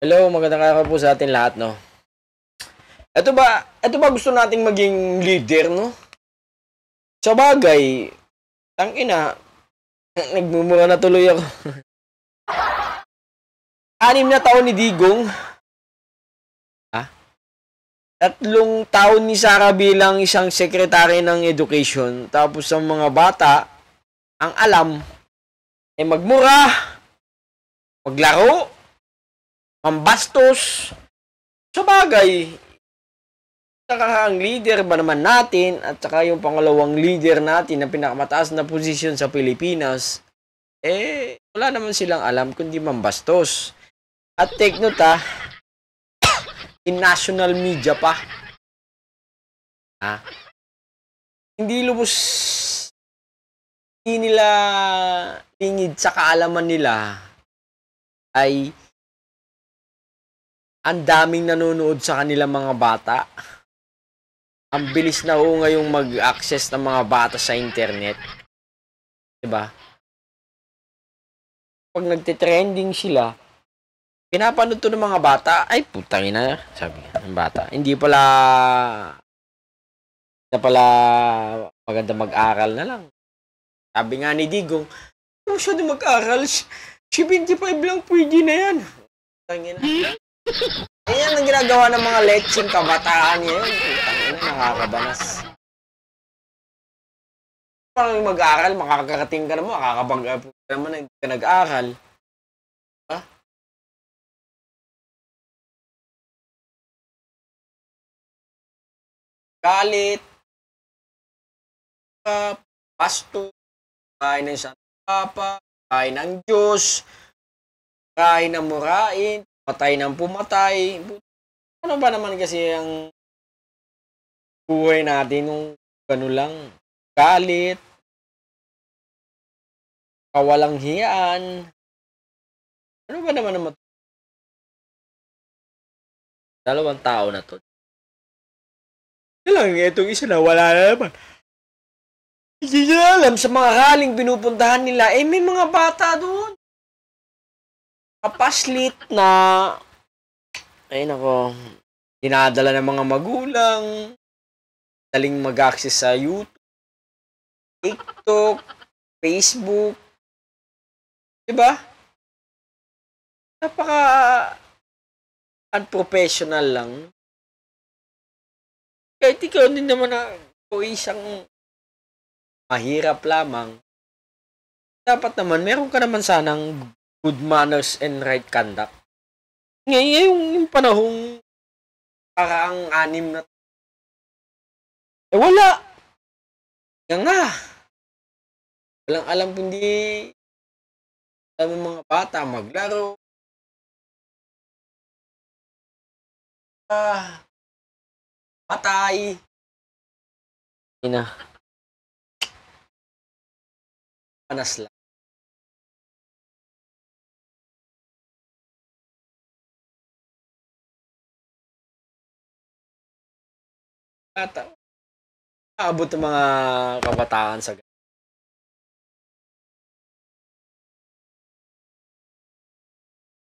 Hello, magandang araw po sa atin lahat, no? Ito ba gusto nating maging leader, no? Sa bagay, ina, nagmumura na tuloy ako. 6 na taon ni Digong, ha? 3 taon ni Sara bilang isang sekretary ng education, tapos ang mga bata, ang alam, ay magmura, maglaro, mambastos. Sa bagay, saka ang leader ba naman natin at saka yung pangalawang leader natin na pinakamataas na posisyon sa Pilipinas, wala naman silang alam kundi mambastos. At take note in national media pa. Hindi lubos, hindi nila tingid sa kaalaman nila ay ang daming nanonood sa kanilang mga bata. Ang bilis na ngayong mag-access ng mga bata sa internet. Diba? Pag nagtitrending sila, pinapanood to ng mga bata, ay putang ina, sabi ng bata. Hindi pala maganda mag-aral na lang. Sabi nga ni Digong, kung siya na mag-aral, 75 lang pwede na yan. Putang ina. Yan ang ginagawa ng mga leching kabataan ngayon. Nakakabanas. Parang mag-aaral, makakarating ka naman, makakapag-aral ka naman na hindi ka nag-aaral. Ha? Galit, pasto, kain ng Santa Papa, kain ng Diyos, kain ng murain, patay ng pumatay. Ano ba naman kasi ang buhay natin nung gano'n lang? Galit, kawalang hiyaan. Ano ba naman 2 tao na to? Lang, itong isa na wala na naman. Hindi nila alam sa mga raling pinupuntahan nila, may mga bata doon. Kapaslit na, ay nako, dinadala ng mga magulang, daling mag-access sa YouTube, TikTok, Facebook, diba? Napaka unprofessional lang. Kahit ikaw din naman o isang mahirap lamang, dapat naman meron ka naman sanang good manners and right conduct. Ngayon yung panahong paraang 6 na wala. Yan nga. Walang alam kundi alam ng mga bata maglaro. Patay. Ina. Panas lang. Bata. Aabot ng mga kabataan sa